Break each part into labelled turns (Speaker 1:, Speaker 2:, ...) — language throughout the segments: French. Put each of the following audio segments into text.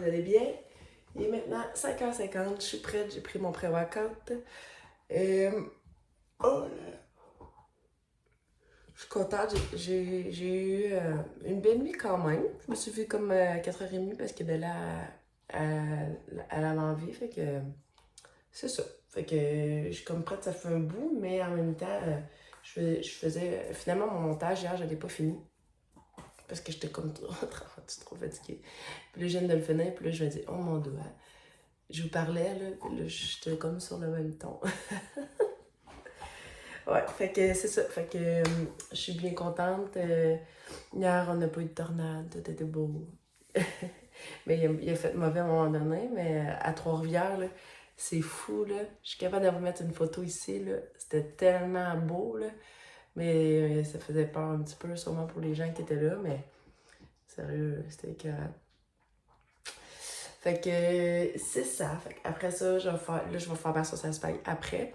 Speaker 1: vous allez bien. Il est maintenant 5h50, je suis prête, j'ai pris mon pré-workout. Oh là, je suis contente, j'ai eu une belle nuit quand même. Je me suis levée comme à 4h30 parce que Bella, elle avait envie, fait que c'est ça. Fait que je suis comme prête, ça fait un bout, mais en même temps, je faisais, finalement mon montage hier, je l'ai pas fini. Parce que j'étais comme trop fatiguée. Puis là, je viens de le finir, puis là, je me dis, oh mon doigt. Je vous parlais, là, puis là, j'étais comme sur le même ton. Ouais, fait que c'est ça. Fait que je suis bien contente. Hier, on n'a pas eu de tornade, tout était beau. Mais il a fait mauvais à un moment donné, mais à Trois-Rivières, là, c'est fou, là. Je suis capable de vous mettre une photo ici, là. C'était tellement beau, là. Mais ça faisait peur un petit peu, sûrement pour les gens qui étaient là, mais sérieux, c'était écœurant. Fait que c'est ça. Fait après ça, je vais faire ma sauce à spag après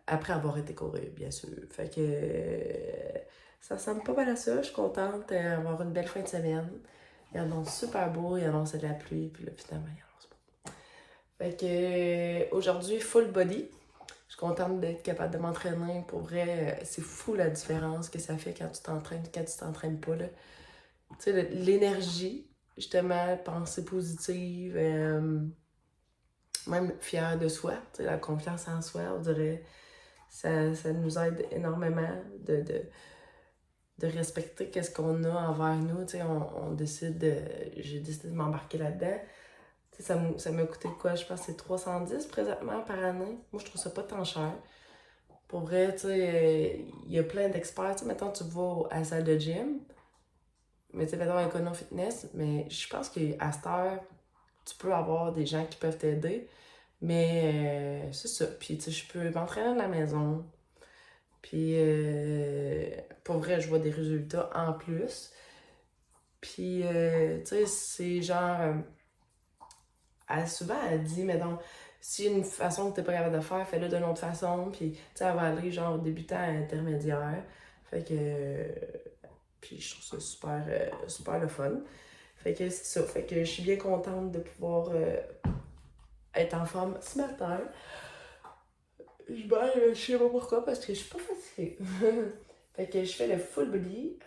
Speaker 1: avoir été courir, bien sûr. Fait que ça ressemble pas mal à ça. Je suis contente d'avoir une belle fin de semaine. Il annonce super beau, il annonce de la pluie, puis là, finalement, il annonce pas. Fait que aujourd'hui, full body. Je suis contente d'être capable de m'entraîner. Pour vrai, c'est fou la différence que ça fait quand tu t'entraînes, quand tu t'entraînes pas, là. Tu sais, l'énergie, justement, pensée positive, même fière de soi, tu sais, la confiance en soi, on dirait, ça nous aide énormément de respecter qu'est-ce qu'on a envers nous, tu sais, j'ai décidé de m'embarquer là-dedans. Tu sais, ça m'a coûté quoi? Je pense que c'est 310 présentement par année. Moi, je trouve ça pas tant cher. Pour vrai, tu sais, il y a plein d'experts. Tu sais, mettons, tu vas à la salle de gym, mais tu sais, mettons, Econo Fitness, mais je pense qu'à cette heure, tu peux avoir des gens qui peuvent t'aider. Mais c'est ça. Puis, tu sais, je peux m'entraîner à la maison. Puis, pour vrai, je vois des résultats en plus. Puis, tu sais, c'est genre... souvent, elle dit, mais donc, s'il y a une façon que t'es pas capable de faire, fais-le d'une autre façon. Puis, tu sais, elle va aller genre débutant à intermédiaire. Fait que... puis, je trouve ça super le fun. Fait que c'est ça. Fait que je suis bien contente de pouvoir être en forme ce matin. Je sais pas pourquoi, parce que je suis pas fatiguée. Fait que je fais le full body.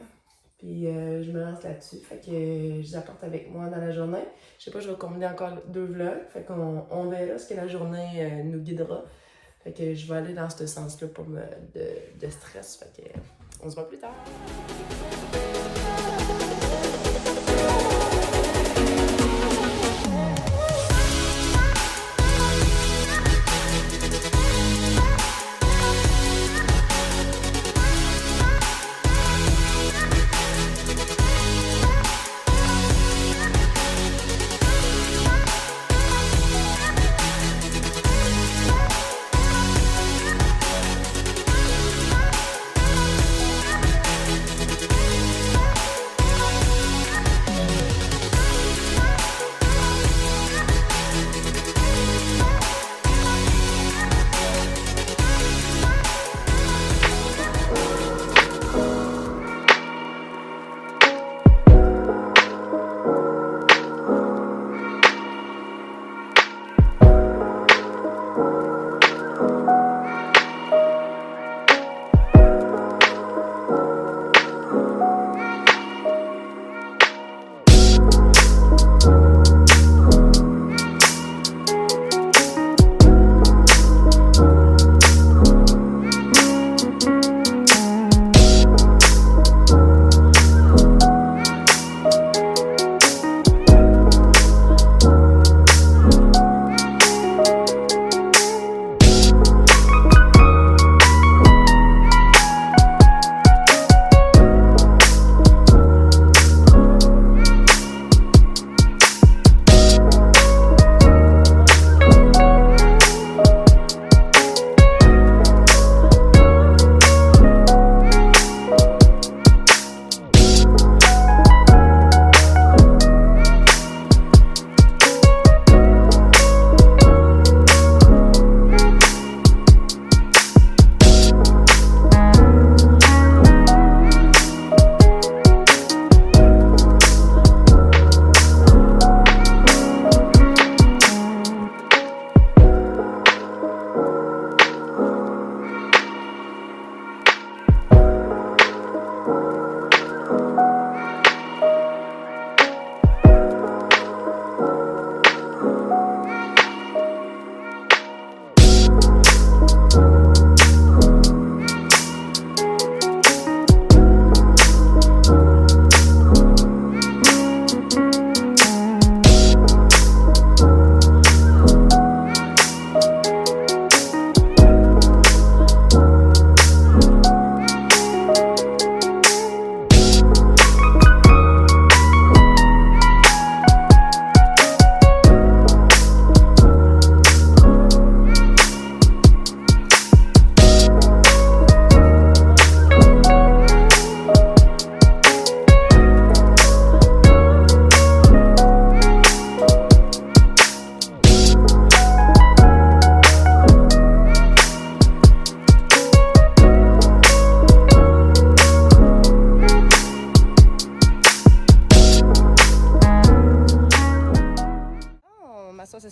Speaker 1: Puis je me lance là-dessus. Fait que je les apporte avec moi dans la journée. Je sais pas, je vais combiner encore 2 vlogs. Fait qu'on verra ce que la journée nous guidera. Fait que je vais aller dans ce sens-là pour de stress. Fait que on se voit plus tard.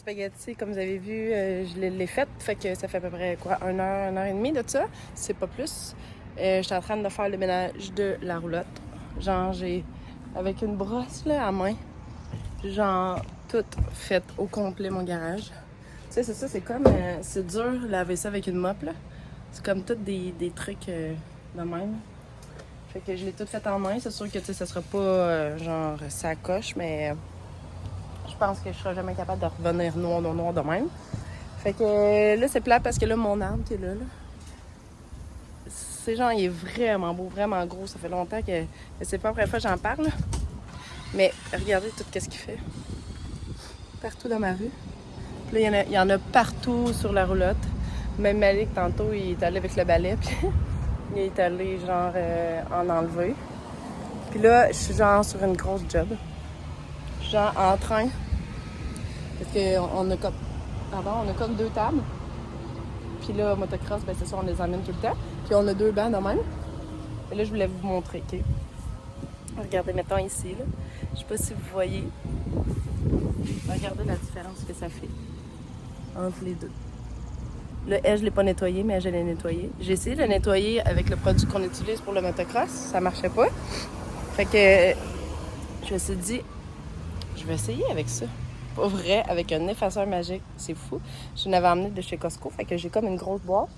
Speaker 1: spaghettis, comme vous avez vu, je l'ai faite. Fait que ça fait à peu près, quoi, 1 heure et demie de ça. C'est pas plus. J'étais en train de faire le ménage de la roulotte. Genre, j'ai, avec une brosse, là, à main, genre, tout fait au complet, mon garage. Tu sais, c'est ça, c'est comme... c'est dur, laver ça avec une mop, là. C'est comme tous des trucs de même. Fait que je l'ai tout fait en main. C'est sûr que, tu sais, ça sera pas, genre, ça coche, mais... je pense que je serai jamais capable de revenir noir de même. Fait que là, c'est plat parce que là, mon arbre qui est là. C'est genre, il est vraiment beau, vraiment gros. Ça fait longtemps que... c'est pas la première fois que j'en parle. Là. Mais regardez tout ce qu'il fait. Partout dans ma rue. Puis là, il y en a partout sur la roulotte. Même Malik, tantôt, il est allé avec le balai. Puis il est allé, genre, en enlever. Puis là, je suis genre sur une grosse job. Je suis genre en train. Parce qu'on a comme... on a comme 2 tables. Puis là, motocross, ben c'est ça, on les emmène tout le temps. Puis on a 2 bancs de même. Et là, je voulais vous montrer, OK? Regardez, mettons ici, là. Je sais pas si vous voyez. Regardez la différence que ça fait entre les deux. Là, elle, je l'ai pas nettoyé, mais elle, je l'ai nettoyé. J'ai essayé de le nettoyer avec le produit qu'on utilise pour le motocross. Ça marchait pas. Fait que je me suis dit, je vais essayer avec ça. Pas vrai, avec un effaceur magique. C'est fou. Je l'avais emmené de chez Costco. Fait que j'ai comme une grosse boîte.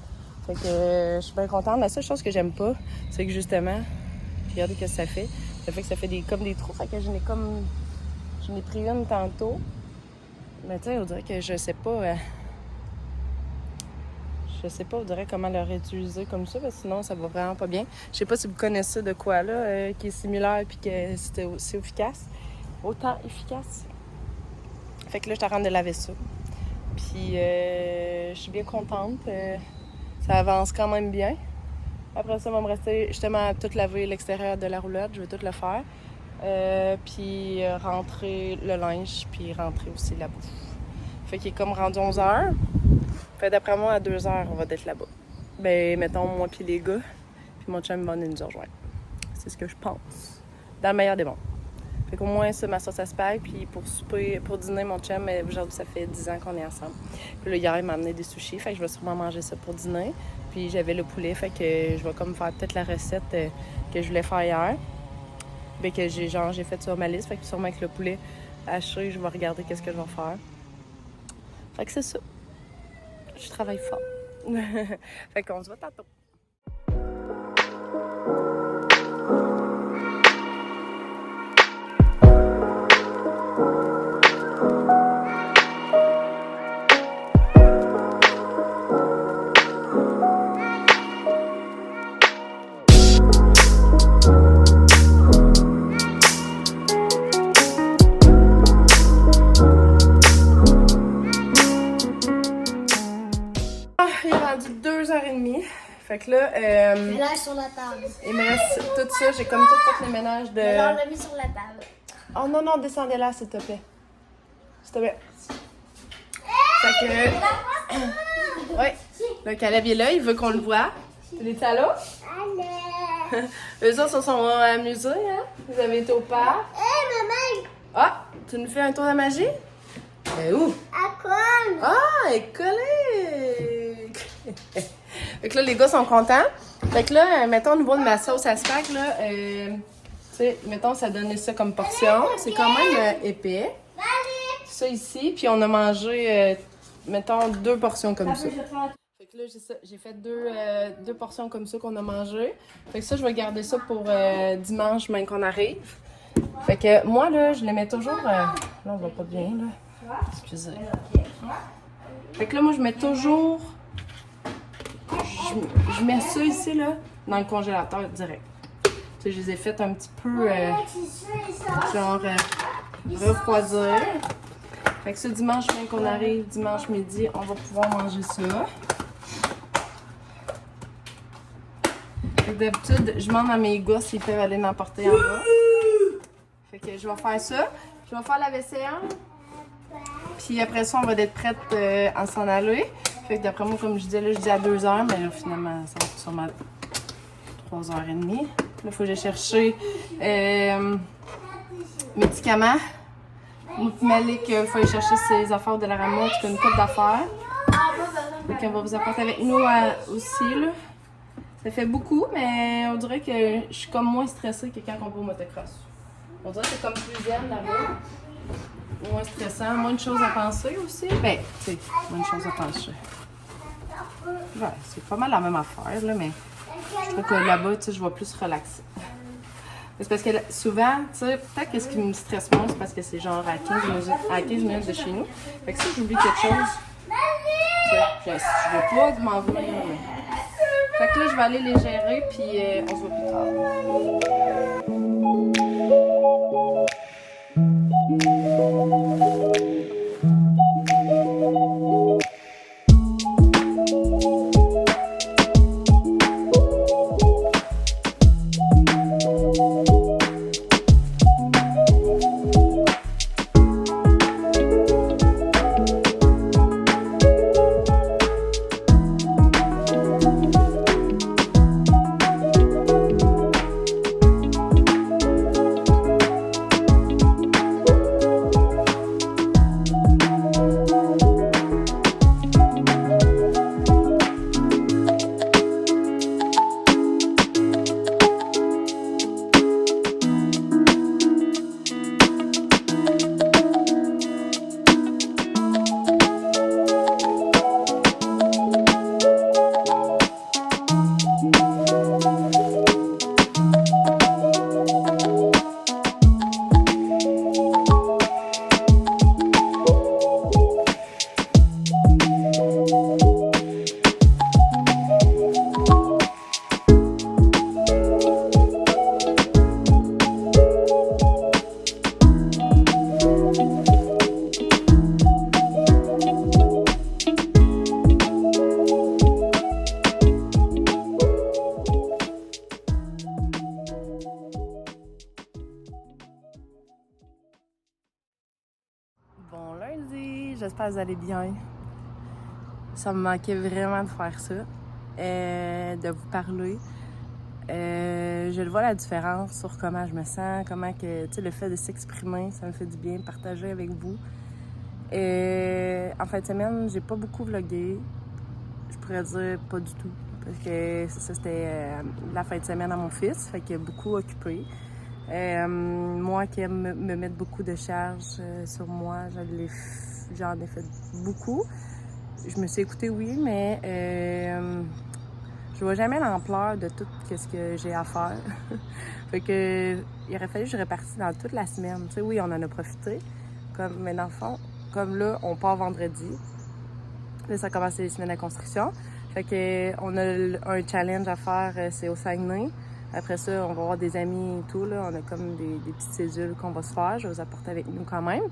Speaker 1: Fait que je suis bien contente. La seule chose que j'aime pas, c'est que justement, regardez ce que ça fait. Ça fait que ça fait comme des trous. Fait que j'en ai pris une tantôt. Mais tu sais, on dirait que je sais pas... on dirait comment le réutiliser comme ça, parce que sinon, ça va vraiment pas bien. Je sais pas si vous connaissez de quoi, là, qui est similaire puis que c'est efficace. Autant efficace. Fait que là, je suis en train de laver ça. Puis, je suis bien contente. Ça avance quand même bien. Après ça, il va me rester justement à tout laver l'extérieur de la roulotte. Je vais tout le faire. Puis, rentrer le linge, puis rentrer aussi la bouffe. Fait qu'il est comme rendu 11h. Fait d'après moi, à 2h, on va être là-bas. Ben, mettons, moi puis les gars. Puis mon chum va venir nous rejoindre. C'est ce que je pense. Dans le meilleur des mondes. Fait qu'au moins, ça, ma sauce à spag. Puis pour souper, pour dîner, mon chum, aujourd'hui, ça fait 10 ans qu'on est ensemble. Puis là, hier, il m'a amené des sushis. Fait que je vais sûrement manger ça pour dîner. Puis j'avais le poulet. Fait que je vais comme faire peut-être la recette que je voulais faire hier. Ben que j'ai fait sur ma liste. Fait que sûrement avec le poulet haché, je vais regarder qu'est-ce que je vais faire. Fait que c'est ça. Je travaille fort. Fait qu'on se voit tantôt. Il est rendu 2h30. Fait que là,
Speaker 2: ménage sur la table.
Speaker 1: il me reste tout ça. J'ai comme tout fait le ménage de...
Speaker 2: Alors, on l'a mis sur la table.
Speaker 1: Oh non, descendez là, s'il te plaît. S'il te plaît. Fait que... ouais, le Caleb est là, il veut qu'on le voit. Les talos.
Speaker 2: Allez.
Speaker 1: Eux autres se sont amusés, hein? Vous avez été au parc.
Speaker 2: Hé, maman.
Speaker 1: Ah, tu nous fais un tour de magie? Mais où?
Speaker 2: À quoi?
Speaker 1: Ah, elle est collée! Fait que là, les gars sont contents. Fait que là, mettons, au niveau de ma sauce à spag, là, tu sais, mettons, ça donnait ça comme portion. C'est quand même épais. Ça ici, puis on a mangé, mettons, 2 portions comme ça. Fait que là, j'ai fait deux portions comme ça qu'on a mangé. Fait que ça, je vais garder ça pour dimanche, même qu'on arrive. Fait que moi, là, je les mets toujours... là, on va pas bien, là. Excusez. Fait que là, moi, je mets toujours... Je mets ça ici, là, dans le congélateur direct. Tu sais, je les ai fait un petit peu, genre, refroidir. Fait que ce dimanche, même qu'on arrive, dimanche midi, on va pouvoir manger ça. Fait que d'habitude, je demande à mes gars s'ils peuvent aller m'apporter en bas. Fait que je vais faire ça. Je vais faire la vaisselle. Puis après ça, on va être prête à s'en aller. Fait que d'après moi, comme je disais, là, je dis à 2h, mais là, finalement, ça va être sûrement 3h30. Là, il faut que j'aille chercher médicaments. Malik, il faut aller chercher ses affaires de la ramasse, une coupe d'affaires. Donc, on va vous apporter avec nous aussi, là. Ça fait beaucoup, mais on dirait que je suis comme moins stressée que quand on va au motocross. On dirait que c'est comme plus zen là-bas. Moins stressant, moins de choses à penser aussi. Ben, tu sais, moins de choses à penser. Ouais, c'est pas mal la même affaire, là, mais je trouve que là-bas, tu sais, je vais plus relaxer. C'est parce que souvent, tu sais, peut-être que ce qui me stresse moins, c'est parce que c'est genre à 15 minutes de chez nous. Fait que si j'oublie quelque chose, tu sais, je veux pas m'en venir. Fait que là, je vais aller les gérer, puis on se voit plus tard. Bon lundi, j'espère que vous allez bien. Ça me manquait vraiment de faire ça, de vous parler. Je le vois la différence sur comment je me sens, comment que, tu sais, le fait de s'exprimer, ça me fait du bien de partager avec vous. En fin de semaine, j'ai pas beaucoup vlogué. Je pourrais dire pas du tout. Parce que ça, c'était la fin de semaine à mon fils, fait qu'il est beaucoup occupé. Moi qui aime me mettre beaucoup de charges sur moi, j'en ai fait beaucoup. Je me suis écoutée, oui, mais je vois jamais l'ampleur de tout ce que j'ai à faire. Fait que il aurait fallu que je répartisse dans toute la semaine. Tu sais, oui, on en a profité, mais dans le fond, comme là, on part vendredi. Là, ça commence les semaines de construction. Fait que on a un challenge à faire, c'est au Saguenay. Après ça, on va avoir des amis et tout, là. On a comme des petites cédules qu'on va se faire. Je vais vous apporter avec nous quand même.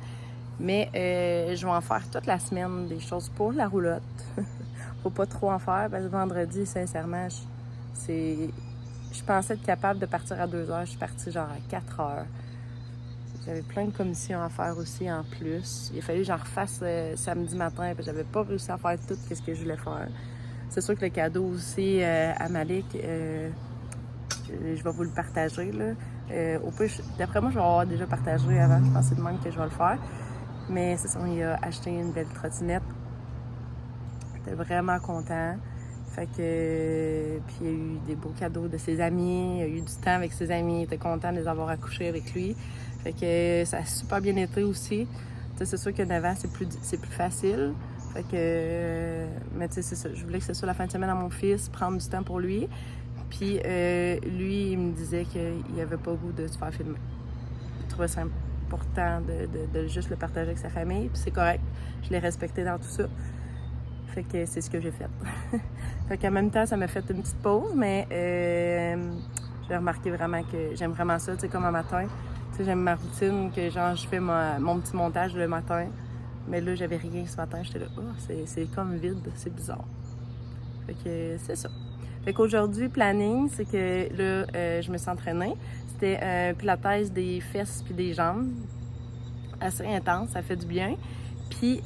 Speaker 1: Mais je vais en faire toute la semaine des choses pour la roulotte. Faut pas trop en faire parce que vendredi, sincèrement, je pensais être capable de partir à 2h. Je suis partie genre à 4h. J'avais plein de commissions à faire aussi en plus. Il a fallu que j'en refasse samedi matin parce que j'avais pas réussi à faire tout ce que je voulais faire. C'est sûr que le cadeau aussi à Malik, je vais vous le partager, là. Au plus, d'après moi, je vais avoir déjà partagé avant. Je pensais de même que je vais le faire. Mais c'est ça, il a acheté une belle trottinette. J'étais vraiment content. Fait que... Puis il a eu des beaux cadeaux de ses amis. Il a eu du temps avec ses amis. Il était content de les avoir accouchés avec lui. Fait que ça a super bien été aussi. Tu sais, c'est sûr que 9 ans, c'est plus facile. Fait que... Mais tu sais, c'est ça. Je voulais que ce soit la fin de semaine à mon fils, prendre du temps pour lui. Puis lui, il me disait qu'il avait pas le goût de se faire filmer. Il trouvait ça important de juste le partager avec sa famille. Puis c'est correct. Je l'ai respecté dans tout ça. Fait que c'est ce que j'ai fait. Fait qu'en même temps, ça m'a fait une petite pause, mais j'ai remarqué vraiment que j'aime vraiment ça, tu sais, comme un matin. Tu sais, j'aime ma routine, que genre, je fais mon petit montage le matin. Mais là, j'avais rien ce matin. J'étais là, oh, c'est comme vide, c'est bizarre. Fait que c'est ça. Fait qu'aujourd'hui, planning, c'est que là, je me suis entraînée. C'était un pilates des fesses puis des jambes. Assez intense, ça fait du bien. Puis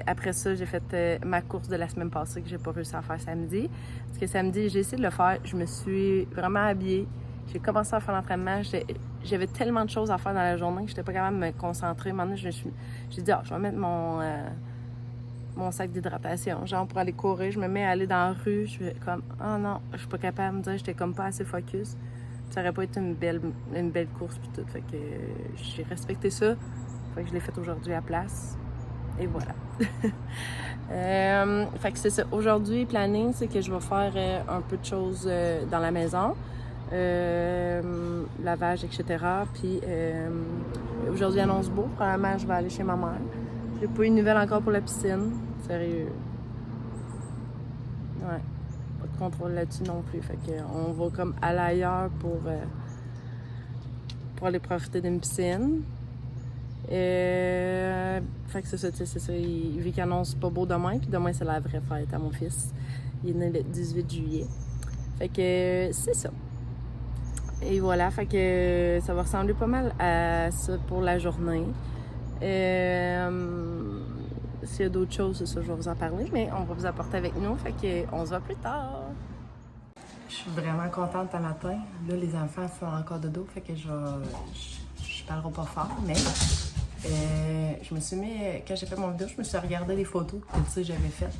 Speaker 1: après ça, j'ai fait ma course de la semaine passée que j'ai pas réussi à faire samedi. Parce que samedi, j'ai essayé de le faire. Je me suis vraiment habillée. J'ai commencé à faire l'entraînement. j'avais tellement de choses à faire dans la journée que j'étais pas capable de me concentrer. À un moment donné, j'ai dit, je vais mettre mon sac d'hydratation, genre pour aller courir. Je me mets à aller dans la rue. Je suis comme, oh non, je suis pas capable de me dire, j'étais comme pas assez focus. Ça aurait pas été une belle course puis tout. Fait que j'ai respecté ça. Fait que je l'ai fait aujourd'hui à la place. Et voilà. Fait que c'est ça. Aujourd'hui, le planning, c'est que je vais faire un peu de choses dans la maison. Lavage, etc. Puis aujourd'hui, annonce beau. Probablement, je vais aller chez ma mère. J'ai pas eu de nouvelles encore pour la piscine. Sérieux. Ouais. Pas de contrôle là-dessus non plus. Fait que on va comme aller ailleurs pour aller profiter d'une piscine. Fait que c'est ça, tu sais, c'est ça. Vu qu'il annonce pas beau demain, puis demain c'est la vraie fête à mon fils. Il est né le 18 juillet. Fait que c'est ça. Et voilà, fait que ça va ressembler pas mal à ça pour la journée. S'il y a d'autres choses, c'est ça, je vais vous en parler, mais on va vous apporter avec nous. Fait que on se voit plus tard. Je suis vraiment contente ce matin. Là, les enfants font encore dodo, fait que je parlerai pas fort, mais je me suis mis, quand j'ai fait mon vidéo, je me suis regardé les photos que tu sais j'avais faites.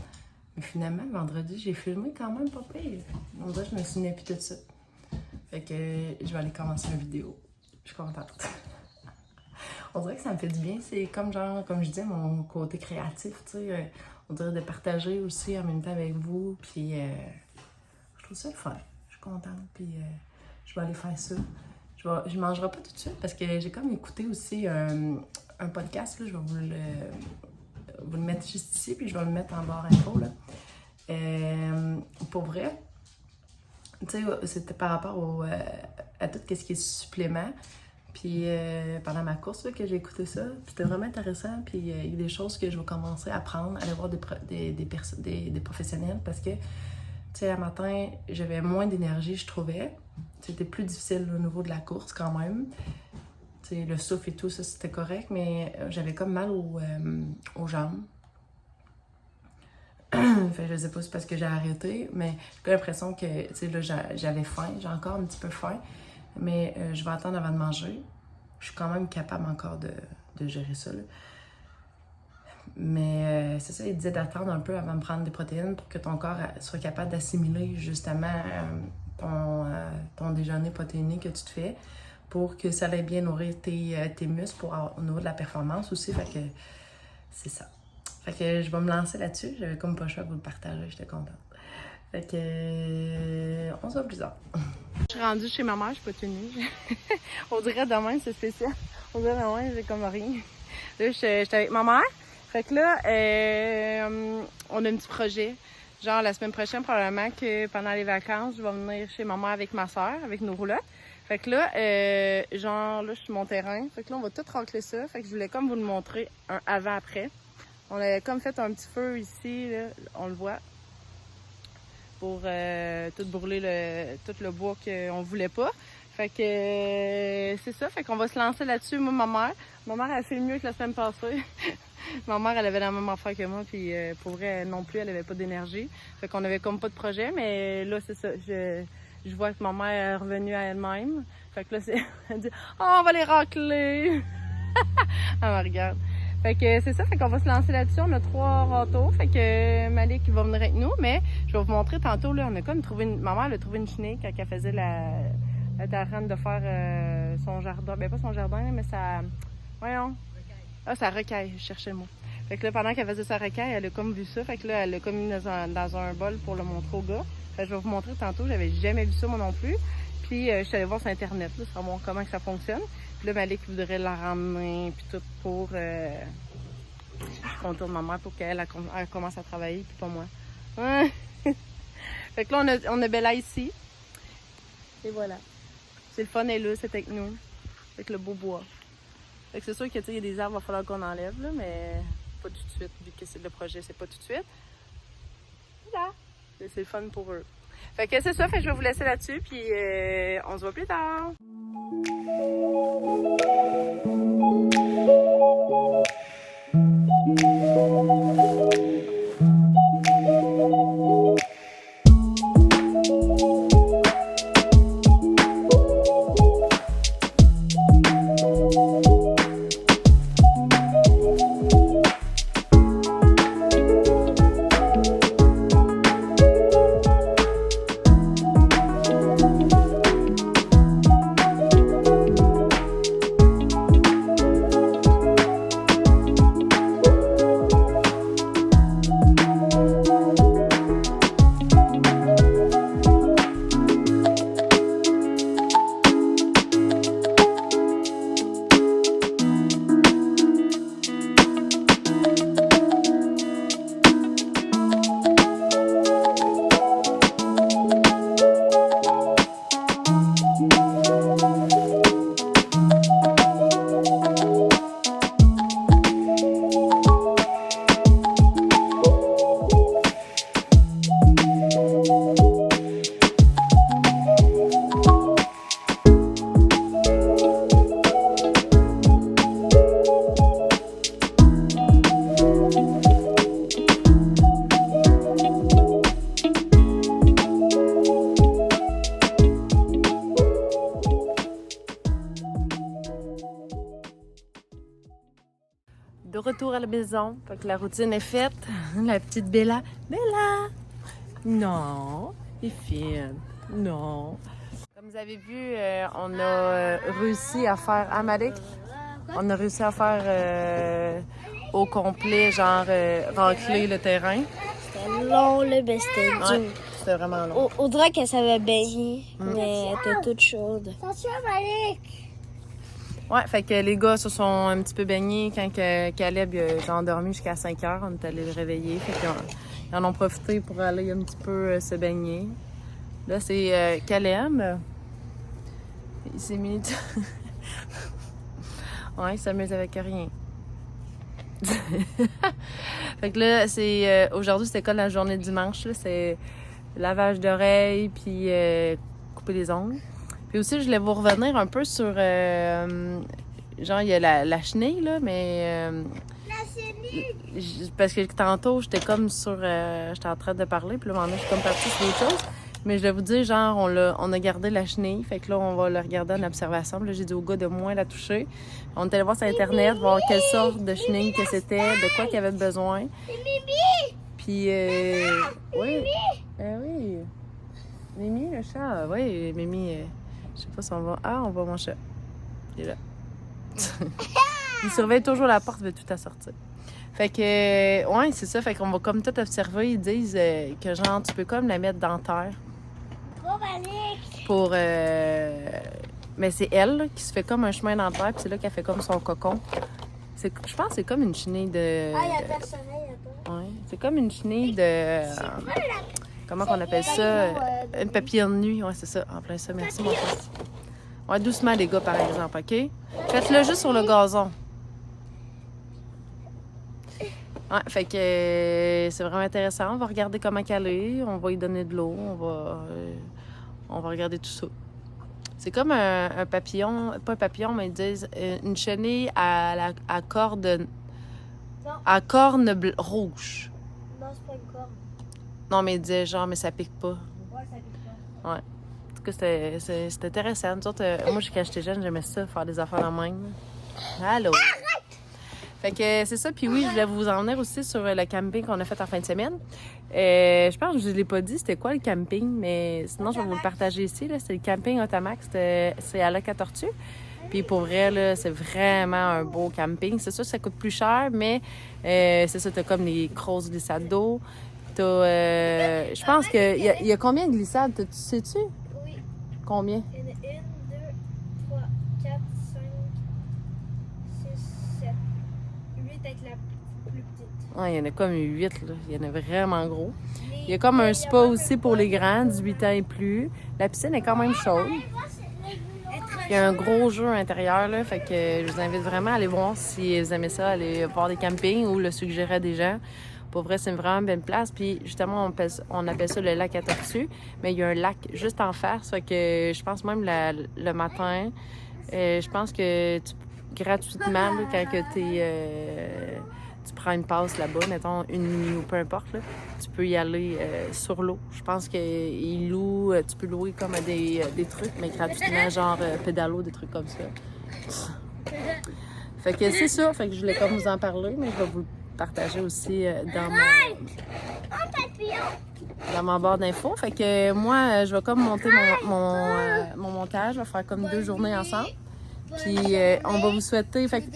Speaker 1: Mais finalement, vendredi, j'ai filmé quand même pas pire. On dirait que je me souvenais plus de tout ça. Fait que je vais aller commencer une vidéo. Je suis contente. On dirait que ça me fait du bien. C'est comme genre, comme je disais, mon côté créatif, tu sais. On dirait de partager aussi en même temps avec vous. Puis je trouve ça le fun. Je suis contente. Puis je vais aller faire ça. Je mangerai pas tout de suite parce que j'ai comme écouté aussi un podcast. Là, je vais vous le mettre juste ici. Puis je vais le mettre en barre info. Là. Pour vrai, tu sais, c'était par rapport à tout ce qui est supplément. Puis pendant ma course là, que j'ai écouté ça, c'était vraiment intéressant. Puis il y a des choses que je vais commencer à apprendre, aller voir des professionnels parce que, tu sais, un matin, j'avais moins d'énergie, je trouvais. C'était plus difficile au niveau de la course quand même. Tu sais, le souffle et tout, ça c'était correct, mais j'avais comme mal aux jambes. Fait, je sais pas si c'est parce que j'ai arrêté, mais j'ai l'impression que, tu sais, là, j'avais faim, j'ai encore un petit peu faim, mais je vais attendre avant de manger. Je suis quand même capable encore de gérer ça, là. Mais c'est ça, il disait d'attendre un peu avant de prendre des protéines pour que ton corps soit capable d'assimiler justement ton déjeuner protéiné que tu te fais pour que ça aille bien nourrir tes muscles au niveau de la performance aussi. Fait que c'est ça. Fait que je vais me lancer là-dessus. J'avais comme pas le choix de vous le partager. J'étais contente. Fait que on se voit plus tard. Je suis rendue chez ma mère, je suis pas tenue. On dirait demain, c'est spécial. On dirait demain, j'ai comme rien. Là, j'étais avec ma mère. Fait que là, on a un petit projet. Genre, la semaine prochaine, probablement que pendant les vacances, je vais venir chez ma mère avec ma soeur, avec nos roulottes. Fait que là, genre, là, je suis mon terrain. Fait que là, on va tout racler ça. Fait que je voulais comme vous le montrer un avant-après. On a comme fait un petit feu ici, là, on le voit, pour tout brûler tout le bois qu'on voulait pas. Fait que c'est ça, fait qu'on va se lancer là-dessus. Moi, ma mère, elle fait mieux que la semaine passée. Ma mère, elle avait la même affaire que moi, puis pour vrai, elle non plus, elle avait pas d'énergie. Fait qu'on avait comme pas de projet, mais là, c'est ça, je vois que ma mère est revenue à elle-même. Fait que là, elle dit « Oh, on va les racler! » Elle me regarde. Fait que c'est ça, fait qu'on va se lancer là-dessus. On a 3 râteaux. Fait que Malik va venir avec nous, mais je vais vous montrer tantôt, là, on a comme trouvé ma mère, elle a trouvé une chenille quand elle faisait elle était en train de faire son jardin. Ben pas son jardin, mais sa... Voyons. Ah, sa recaille, je cherchais le mot. Fait que là, pendant qu'elle faisait sa recaille, elle a comme vu ça. Fait que là, elle l'a comme mis dans un bol pour le montrer au gars. Fait que je vais vous montrer tantôt, j'avais jamais vu ça moi non plus. Puis je suis allée voir sur Internet, là, pour voir comment que ça fonctionne. Puis là, Malik voudrait la ramener, puis tout pour... je contourne ma mère pour qu'elle commence à travailler, puis pas moi. Fait que là, on a Bella ici. Et voilà. C'est le fun, elle est là, c'est avec nous. Avec le beau bois. Fait que c'est sûr que, tu sais, il y a des arbres, il va falloir qu'on enlève, là, mais pas tout de suite, vu que le projet, c'est pas tout de suite. Voilà. C'est le fun pour eux. Fait que c'est ça, fait que je vais vous laisser là-dessus, puis on se voit plus tard. retour à la maison. Fait que la routine est faite. La petite Bella. Bella! Non, elle est fine. Non. Comme vous avez vu, on a réussi à faire à Malik. On a réussi à faire au complet, genre racler le terrain.
Speaker 2: C'était long, là, mais c'était dur.
Speaker 1: C'était vraiment long.
Speaker 2: On dirait qu'elle savait baigner, mais elle était toute chaude. Attention, Malik!
Speaker 1: Ouais, fait que les gars se sont un petit peu baignés quand Caleb il a endormi jusqu'à 5 heures. On est allé le réveiller. Fait qu'ils en ont profité pour aller un petit peu se baigner. Là, c'est Caleb. Il s'est mis... ouais, il s'amuse avec rien. Fait que là, c'est... aujourd'hui, c'était quoi la journée de dimanche? Là? C'est lavage d'oreilles, puis couper les ongles. Puis aussi, je voulais vous revenir un peu sur... genre, il y a la chenille, là, mais... parce que tantôt, j'étais comme sur... j'étais en train de parler, puis là, maintenant, je suis comme partie sur autre chose. Mais je vais vous dire, genre, on a gardé la chenille. Fait que là, on va la regarder en observation. Puis là, j'ai dit au gars de moins la toucher. On est allé voir sur Internet, voir quelle sorte de chenille que c'était, de quoi qu'il avait besoin. Puis, oui. Oui. Mimi, le chat. Oui, Mimi, je sais pas si on va... Ah, on voit mon chat. Il est là. Il surveille toujours la porte, veut tout à sortir. Fait que, ouais, c'est ça. Fait qu'on va comme tout observer. Ils disent que, genre, tu peux comme la mettre dans terre. Pour. Mais c'est elle là, qui se fait comme un chemin dans terre, puis c'est là qu'elle fait comme son cocon. Je pense que c'est comme une chenille de.
Speaker 2: Ah, il y a personne là-bas.
Speaker 1: Ouais. C'est comme une chenille de. Comment qu'on appelle ça? Une papillonne de nuit. Ouais, c'est ça. En plein ça. Merci, mon fils. Ouais, doucement, les gars, par exemple, OK? Faites-le juste sur le gazon. Ouais, fait que c'est vraiment intéressant. On va regarder comment qu'elle est. On va lui donner de l'eau. On va regarder tout ça. C'est comme un papillon, pas un papillon, mais ils disent une chenille à corne rouge.
Speaker 2: Non, c'est pas une corne.
Speaker 1: Non, mais ils disaient genre, mais ça pique pas.
Speaker 2: Ouais, ça pique pas.
Speaker 1: Ouais. En tout cas, c'était intéressant. Nous autres, moi, quand j'étais jeune, j'aimais ça, faire des affaires en même. Allô? Fait que c'est ça. Puis oui, je voulais vous en venir aussi sur le camping qu'on a fait en fin de semaine. Je pense que je ne l'ai pas dit c'était quoi le camping, mais sinon, je vais vous le partager ici. Là. C'est le camping Otamax. C'est à Lac-à-Tortue. Puis pour vrai, là, c'est vraiment un beau camping. C'est sûr que ça coûte plus cher, mais c'est ça, t'as comme les grosses glissades d'eau. T'as... je pense qu'il y a combien de glissades? Tu sais-tu?
Speaker 2: Oui.
Speaker 1: Combien?
Speaker 2: Il y en a 1, 2, 3, 4, 5, 6, 7, 8 avec la plus petite.
Speaker 1: Ouais, il y en a comme 8, là. Il y en a vraiment gros. Il y a comme un spa aussi pour les grands, 18 ans et plus. La piscine est quand même chaude. Il y a un gros jeu intérieur, là. Fait que je vous invite vraiment à aller voir si vous aimez ça, aller voir des campings ou le suggérer à des gens. Pour vrai, c'est une vraiment belle place. Puis justement, on appelle ça le lac à Tortue. Mais il y a un lac juste en face. Fait que je pense même le matin, je pense que gratuitement, là, quand tu prends une passe là-bas, mettons une nuit ou peu importe, là, tu peux y aller sur l'eau. Je pense qu'ils louent, tu peux louer comme des trucs, mais gratuitement, genre pédalo, des trucs comme ça. Fait que c'est ça. Fait que je voulais comme vous en parler, mais je vais vous le partager aussi dans mon barre d'infos. Fait que moi, je vais comme monter mon montage. Je vais faire comme 2 journées ensemble. Puis on va vous souhaiter... Fait que,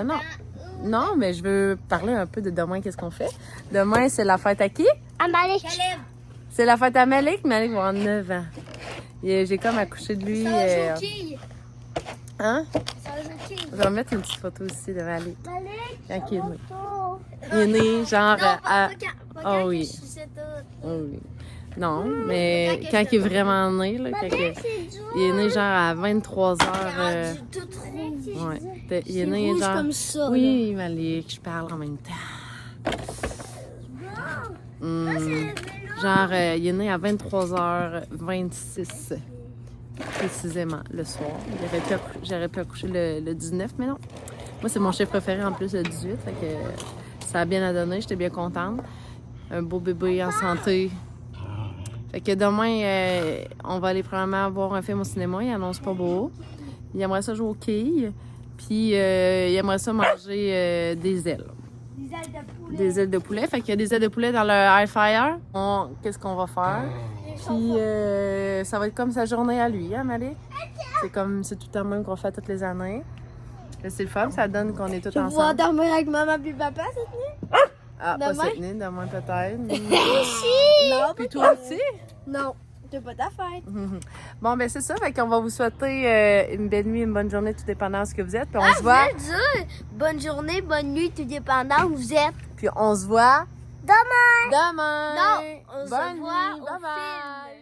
Speaker 1: non. Non, mais je veux parler un peu de demain, qu'est-ce qu'on fait. Demain, c'est la fête à qui?
Speaker 2: À Malik.
Speaker 1: C'est la fête à Malik. Malik va avoir 9 ans. J'ai comme accouché de lui. Hein? Je vais mettre une petite photo aussi de Malik. Quand il est né. Il est né genre à... Oh oui. Oh oui. Non, mais quand il est vraiment né, là, il est né genre à 23h. Ouais. Il est né genre.
Speaker 2: Comme ça,
Speaker 1: oui, Malik, je parle en même temps. Genre, il est né à 23h26 précisément le soir. J'aurais pu accoucher le 19, mais non. Moi, c'est mon chef préféré en plus, le 18. Fait que ça a bien à donner, j'étais bien contente. Un beau bébé en santé. Fait que demain, on va aller probablement voir un film au cinéma. Il annonce pas beau. Il aimerait ça jouer aux quilles. Puis il aimerait ça manger des ailes.
Speaker 2: Des ailes de poulet.
Speaker 1: Des ailes de poulet. Fait qu'il y a des ailes de poulet dans le air fryer. Qu'est-ce qu'on va faire? Puis ça va être comme sa journée à lui, hein, Malik? C'est tout le même qu'on fait toutes les années. Là, c'est le fun, ça donne qu'on est tous
Speaker 2: Tu vas
Speaker 1: ensemble.
Speaker 2: dormir avec maman et papa cette nuit?
Speaker 1: Ah, pas
Speaker 2: demain?
Speaker 1: cette nuit, demain peut-être.
Speaker 2: Non,
Speaker 1: Puis toi aussi?
Speaker 2: Non, c'est pas ta fête.
Speaker 1: Bon, ben c'est ça. Fait qu'on va vous souhaiter une belle nuit, une bonne journée, tout dépendant de ce que vous êtes. Puis on se voit.
Speaker 2: Bonne journée, bonne nuit, tout dépendant où vous êtes.
Speaker 1: Puis on se voit
Speaker 2: Demain!
Speaker 1: demain.
Speaker 2: Non, on se
Speaker 1: Bonne
Speaker 2: voit
Speaker 1: nuit.
Speaker 2: au
Speaker 1: Bye
Speaker 2: film.
Speaker 1: bye.